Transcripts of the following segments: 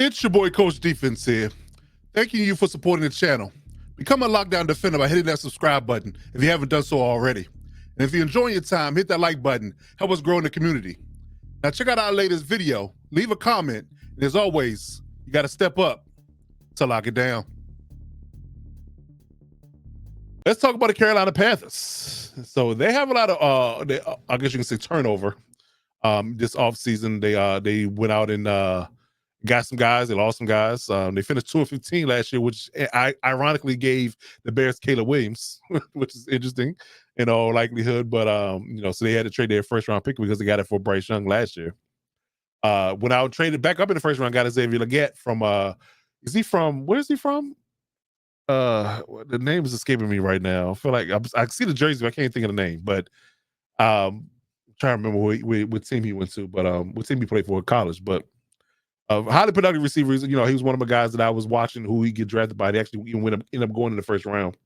It's your boy, Coach Defense here. Thanking you for supporting the channel. Become a lockdown defender by hitting that subscribe button if you haven't done so already. And if you're enjoying your time, hit that like button. Help us grow in the community. Now check out our latest video. Leave a comment. And as always, you got to step up to lock it down. Let's talk about the Carolina Panthers. So they have a lot of, I guess you can say, turnover. This offseason, they went out and got some guys. They lost some guys. They finished 2-15 last year, which I ironically gave the Bears Caleb Williams, which is interesting in all likelihood. But so they had to trade their first round pick because they got it for Bryce Young last year. When I traded back up in the first round, got Xavier Legette from where is he from? The name is escaping me right now. I feel like I see the jersey, but I can't think of the name. But I'm trying to remember what team he went to, but what team he played for in college. But highly productive receivers. He was one of my guys that I was watching who he get drafted by. They actually ended up going in the first round.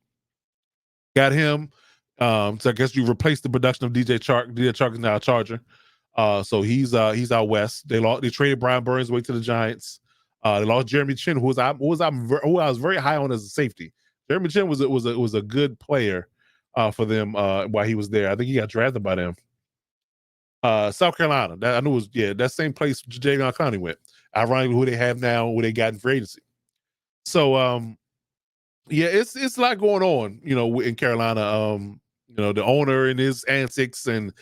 Got him. So I guess you replaced the production of DJ Chark. DJ Chark is now a Charger. So he's out west. They traded Brian Burns away to the Giants. They lost Jeremy Chin, who I was very high on as a safety. Jeremy Chin was a good player for them while he was there. I think he got drafted by them. South Carolina. I knew it was that same place Jadeveon Clowney went. Ironically, who they have now, who they got in free agency. So it's a lot going on, in Carolina. The owner and his antics, and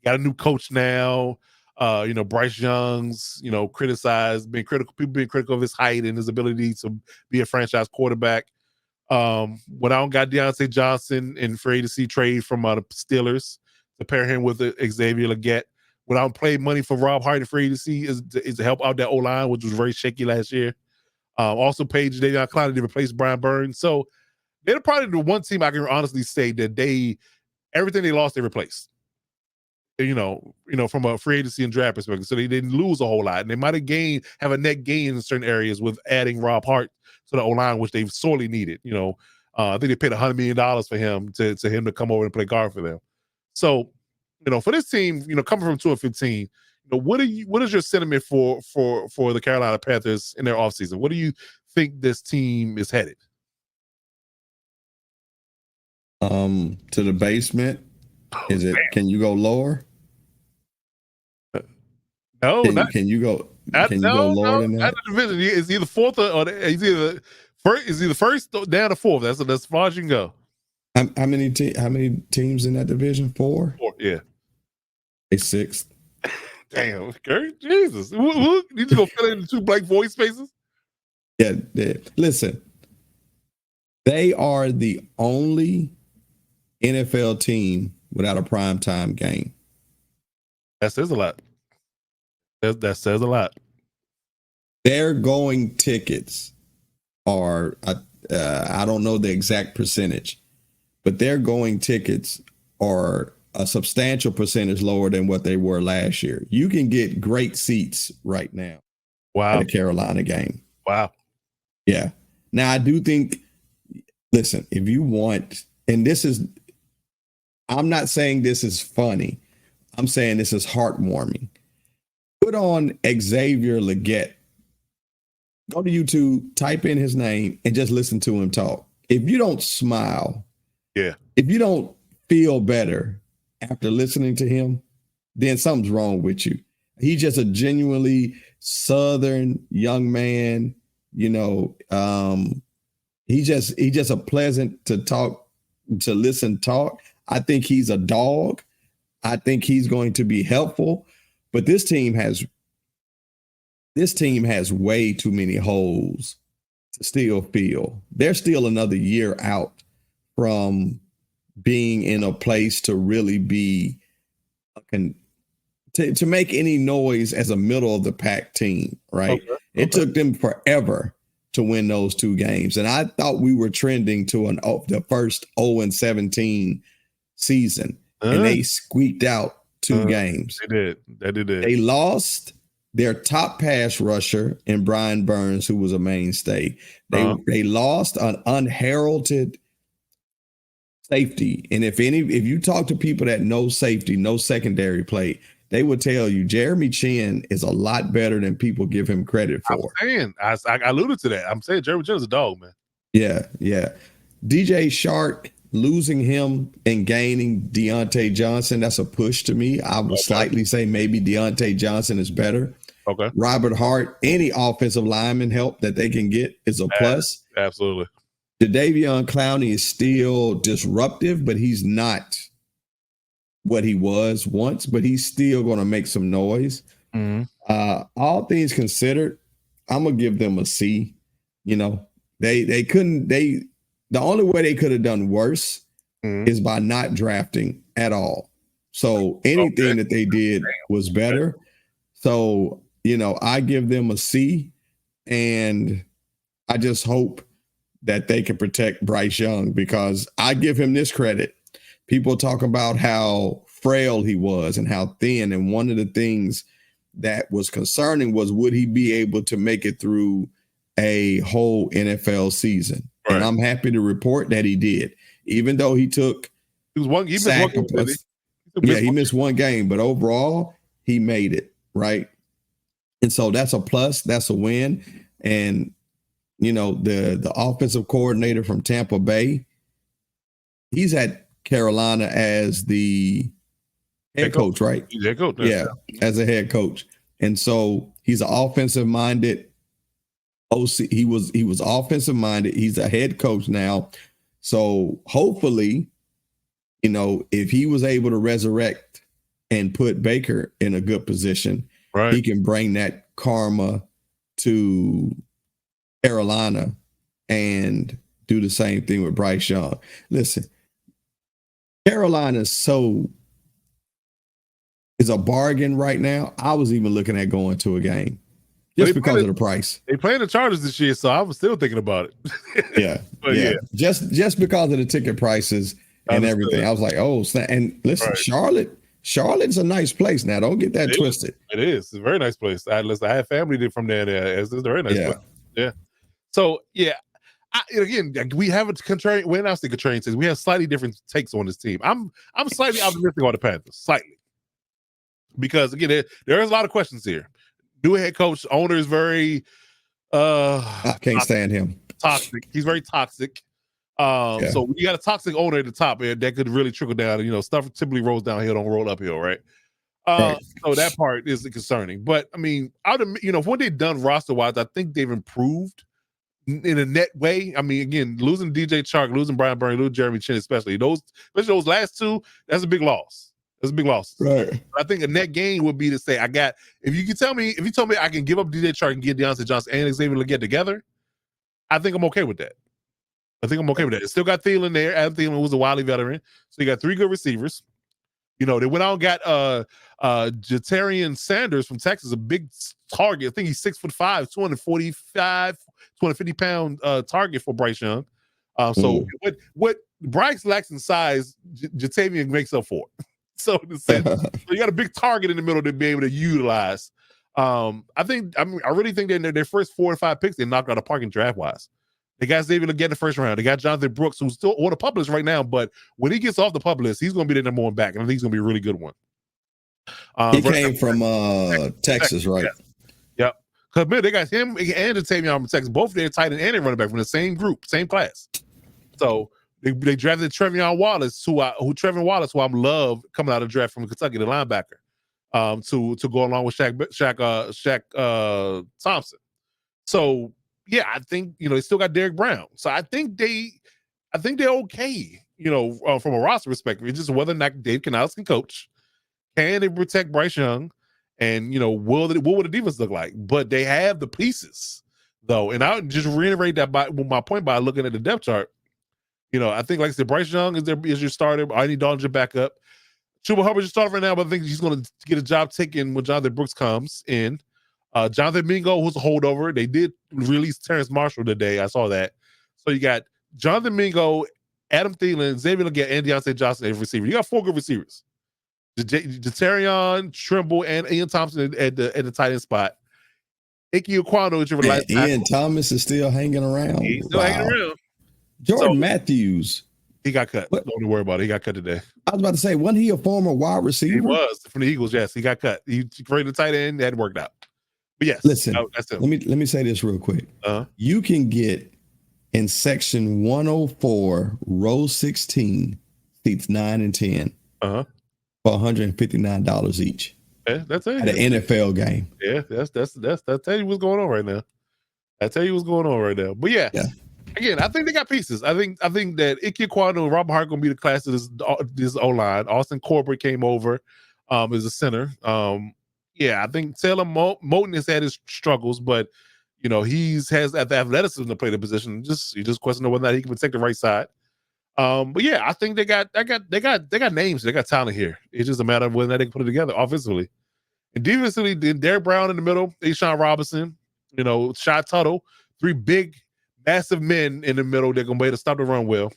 got a new coach now. Bryce Young's, criticized, people being critical of his height and his ability to be a franchise quarterback. When I got Deontay Johnson in free agency trade from the Steelers to pair him with Xavier Legette. When I played money for Rob Hart in free agency is to help out that O-line, which was very shaky last year. Also paid Jadeveon Clowney to replace Brian Burns. So they're probably the one team I can honestly say that everything they lost, they replaced. From a free agency and draft perspective. So they didn't lose a whole lot. And they might have a net gain in certain areas with adding Rob Hart to the O-line, which they've sorely needed. I think they paid $100 million for him to come over and play guard for them. So, for this team, coming from 2-15, what is your sentiment for the Carolina Panthers in their offseason? What do you think this team is headed? To the basement. Is it? Damn. Can you go lower? No. Can you go? Can you go lower than that? Not the division. It's either fourth or it's either first down to fourth. That's as far as you can go. How many teams in that division? Four. Yeah. A sixth. Damn, Kurt, Jesus! You just go fill in the two blank void spaces. Yeah. Listen, they are the only NFL team without a primetime game. That says a lot. That says a lot. Their going tickets are, I don't know the exact percentage, but their going tickets are a substantial percentage lower than what they were last year. You can get great seats right now. Wow. At a Carolina game. Wow. Yeah. Now, I do think, listen, if you want, and I'm not saying this is funny. I'm saying this is heartwarming. Put on Xavier Legette. Go to YouTube, type in his name, and just listen to him talk. If you don't smile, if you don't feel better after listening to him, then something's wrong with you. He's just a genuinely Southern young man. He's just a pleasant to listen talk. I think he's a dog. I think he's going to be helpful, but this team has way too many holes to still fill. They're still another year out from being in a place to really be to make any noise as a middle of the pack team, right? Okay. It took them forever to win those two games. And I thought we were trending to the first 0-17 season, and they squeaked out two games. They did. They lost their top pass rusher in Brian Burns, who was a mainstay. They lost an unheralded safety. And if you talk to people that know safety, know secondary play, they would tell you Jeremy Chin is a lot better than people give him credit for. I'm saying, I alluded to that. I'm saying Jeremy Chin is a dog, man. Yeah. DJ Shark, losing him and gaining Deontay Johnson, that's a push to me. I would slightly say maybe Deontay Johnson is better. Okay. Robert Hart, any offensive lineman help that they can get is a plus. Absolutely. Jadeveon Clowney is still disruptive, but he's not what he was once, but he's still going to make some noise. All things considered, I'm going to give them a C. You know, the only way they could have done worse is by not drafting at all. So anything that they did was better. So, you know, I give them a C, and I just hope that they can protect Bryce Young, because I give him this credit. People talk about how frail he was and how thin. And one of the things that was concerning was, would he be able to make it through a whole NFL season? Right. And I'm happy to report that he did, even though he took he missed one game, but overall he made it, right? And so that's a plus, that's a win. And you know, the offensive coordinator from Tampa Bay, he's at Carolina as the head coach, right? He's head coach. Yeah, as a head coach. And so he's an offensive minded OC. He was offensive minded. He's a head coach now. So hopefully, you know, if he was able to resurrect and put Baker in a good position, right, he can bring that karma to Carolina and do the same thing with Bryce Young. Listen, Carolina is a bargain right now. I was even looking at going to a game just because of the price. They playing the Chargers this year, so I was still thinking about it. yeah. Just because of the ticket prices and everything. I was like, oh, and listen, right. Charlotte's a nice place now. Don't get that twisted. It is. It's a very nice place. I had family from there. It's a very nice place. Yeah. So again, we have a contrarian. We're not saying contrarian says we have slightly different takes on this team. I'm slightly optimistic on the Panthers, slightly, because again, there is a lot of questions here. New head coach, owner is very I can't stand him. Toxic. He's very toxic. So you got a toxic owner at the top that could really trickle down. You know, stuff typically rolls downhill, don't roll uphill, right? So that part is concerning. But I mean, what they've done roster wise, I think they've improved in a net way. I mean, again, losing DJ Chark, losing Brian Burns, losing Jeremy Chin, especially those last two, that's a big loss. That's a big loss. Right. I think a net gain would be to say, if you told me I can give up DJ Chark and get Deontay Johnson and Xavier Legette together, I think I'm okay with that. It still got Thielen there. Adam Thielen was a wily veteran. So you got three good receivers. You know, they went out and got Jatarian Sanders from Texas, a big target. I think he's 6'5", 250-pound target for Bryce Young. So what Bryce lacks in size, Jatavian makes up for. So you got a big target in the middle to be able to utilize. I really think that their first 4 or 5 picks, they knocked out a parking draft wise. They got Xavier Legette in the first round. They got Jonathan Brooks, who's still on the pup list right now, but when he gets off the pup list, he's going to be the number one back, and I think he's going to be a really good one. He came from Texas, right? Yep. Because man, they got him and Jatavion from Texas, both their tight end and their running back from the same group, same class. So they drafted Trevion Wallace, who I love coming out of the draft from Kentucky, the linebacker, to go along with Shaq Thompson. So yeah, I think they still got Derek Brown. So I think they're okay, from a roster perspective. It's just whether or not Dave Canales can coach. Can they protect Bryce Young? And what will the defense look like? But they have the pieces, though. And I would just reiterate that my point by looking at the depth chart. I think, like I said, Bryce Young is your starter. I need Dalton your backup. Chuba Hubbard's your starter right now, but I think he's going to get a job taken when Jonathan Brooks comes in. Jonathan Mingo, who's a holdover. They did release Terrence Marshall today. I saw that. So you got Jonathan Mingo, Adam Thielen, Xavier Legette, and Deontay Johnson as receiver. You got 4 good receivers. Jatarion, Trimble, and Ian Thompson at the tight end spot. Ike Ekwonu is your Ian Thomas is still hanging around. He's still hanging around. Jordan Matthews He got cut. What? Don't worry about it. He got cut today. I was about to say, wasn't he a former wide receiver? He was from the Eagles. Yes, he got cut. He created a tight end. That hadn't worked out. But yes, Listen, that's him. let me say this real quick. You can get in section 104, row 16, seats 9 and 10 for $159 each. Yeah, that's it. At an NFL game. Yeah, that's tell you what's going on right now. I tell you what's going on right now. But yeah. Again, I think they got pieces. I think that Ike Ekwonu and Robert Hart gonna be the class of this O-line. Austin Corbett came over as a center. I think Taylor Moton has had his struggles, but he's has the athleticism to play the position. You just question whether or not he can protect the right side. But yeah, I think they got names, they got talent here. It's just a matter of whether or not they can put it together offensively. And defensively, Derek Brown in the middle, Ashawn Robinson, Shy Tuttle, three big, massive men in the middle. They're gonna be able to stop the run well.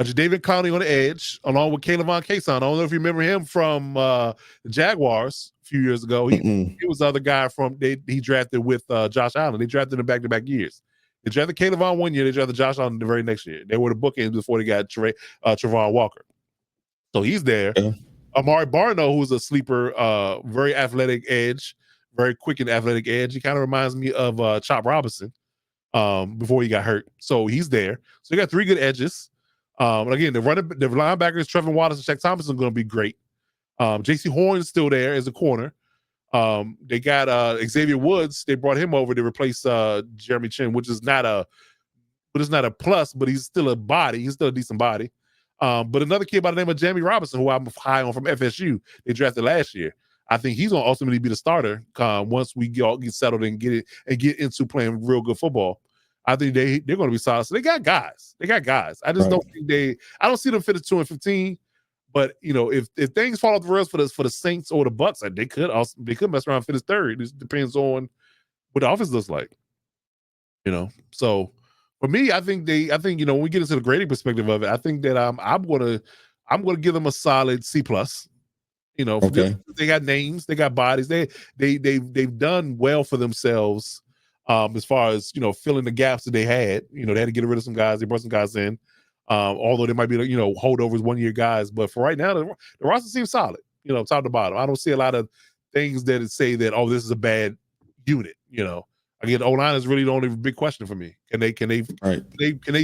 David Clowney on the edge, along with Caleb Von Kason. I don't know if you remember him from the Jaguars a few years ago. He was the other guy he drafted with Josh Allen. They drafted him back-to-back years. They drafted Caleb Von one year. They drafted Josh Allen the very next year. They were the bookends before they got Travon Walker. So he's there. Amari Barno, who's a sleeper, very athletic edge, very quick and athletic edge. He kind of reminds me of Chop Robinson before he got hurt. So he's there. So they got three good edges. And again, the linebackers, Trevor Wallace and Shaq Thompson, are going to be great. J.C. Horn's still there as a corner. They got Xavier Woods. They brought him over to replace Jeremy Chin, which is not a plus, but he's still a body. He's still a decent body. But another kid by the name of Jamie Robinson, who I'm high on from FSU, they drafted last year. I think he's going to ultimately be the starter once we get settled and get into playing real good football. I think they're going to be solid. So they got guys. I just don't think I don't see them fit at 2-15. But if things fall off the rails for the Saints or the Bucks, they could mess around and finish third. It just depends on what the offense looks like. So for me, I think when we get into the grading perspective of it, I think that I'm gonna give them a solid C+. They got names, they got bodies, they've done well for themselves as far as filling the gaps that they had. They had to get rid of some guys, they brought some guys in. Although they might be holdovers 1 year guys, but for right now the roster seems solid, top to bottom. I don't see a lot of things that say that this is a bad unit. Again, O-line is really the only big question for me. Can they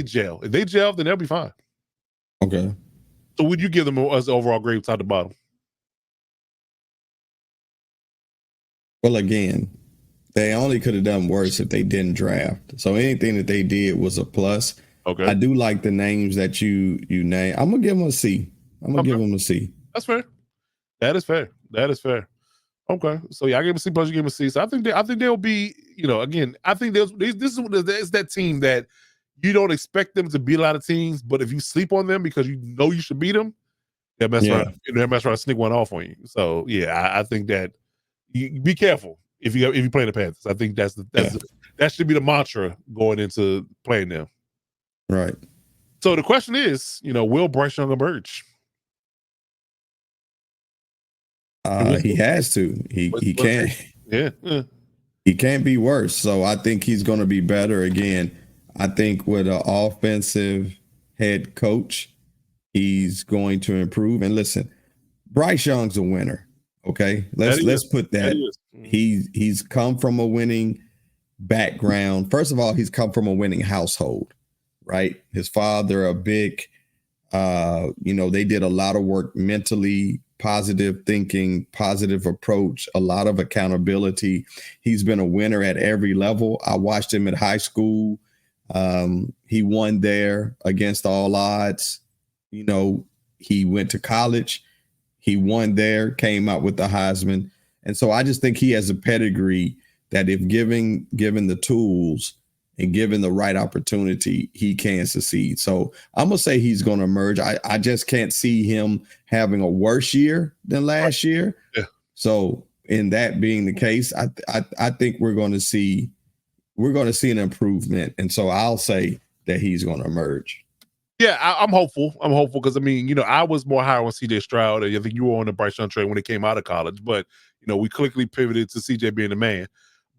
gel? If they gel, then they'll be fine. Okay. So would you give them as overall grade top to bottom? Well, again, they only could have done worse if they didn't draft. So anything that they did was a plus. Okay. I do like the names that you name. I'm gonna give them a C. Give them a C. That's fair. That is fair. Okay. So yeah, I gave them a C plus. You gave them a C. So I think they'll be. Again, I think this is that team that you don't expect them to beat a lot of teams, but if you sleep on them because you should beat them, they'll mess around. They'll mess around, sneak one off on you. So yeah, I think that you be careful if you play the Panthers. I think that should be the mantra going into playing them. Right. So the question is, will Bryce Young emerge? He has to. He can't. Yeah. He can't be worse. So I think he's going to be better again. I think with an offensive head coach, he's going to improve. And listen, Bryce Young's a winner. Okay, let's put that. He's come from a winning background. First of all, he's come from a winning household. Right. His father, a big, they did a lot of work mentally, positive thinking, positive approach, a lot of accountability. He's been a winner at every level. I watched him at high school. He won there against all odds. He went to college. He won there, came out with the Heisman. And so I just think he has a pedigree that if given the tools and given the right opportunity, he can succeed. So I'm going to say he's going to emerge. I just can't see him having a worse year than last year. Yeah. So in that being the case, I think we're going to see an improvement. And so I'll say that he's going to emerge. Yeah, I'm hopeful. Because, I was more high on C.J. Stroud. I think you were on the Bryce Young train when he came out of college. But, we quickly pivoted to C.J. being the man.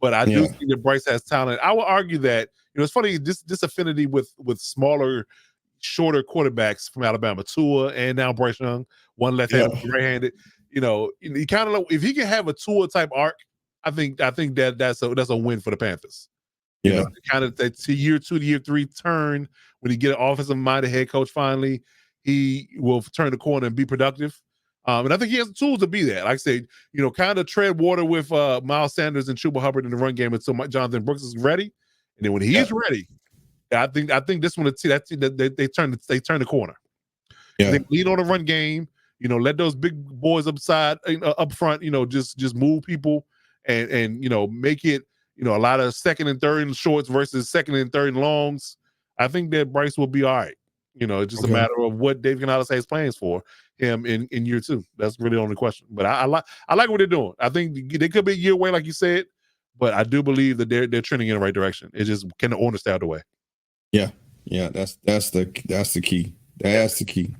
But I do think that Bryce has talent. I would argue that, it's funny, this affinity with smaller shorter quarterbacks from Alabama, Tua and now Bryce Young, one left-handed, right-handed. You know, he kind of if he can have a Tua type arc, I think that's a win for the Panthers. You know, kind of that year 2 to year 3 turn when he get an offensive minded head coach. Finally, he will turn the corner and be productive. And I think he has the tools to be that. Like I said, you know, kind of tread water with Miles Sanders and Chuba Hubbard in the run game until Jonathan Brooks is ready. And then when he's ready, I think this one they turn the corner. Yeah. They lean on the run game. You know, let those big boys up front. You know, just move people and you know make it. You know, a lot of second and third and shorts versus second and third and longs. I think that Bryce will be all right. You know, it's just a matter of what Dave Canales has plans for him in year 2. That's really the only question. But I like what they're doing. I think they could be a year away, like you said, but I do believe that they're trending in the right direction. It's just can the owner stay out of the way. Yeah, that's the key. That's the key.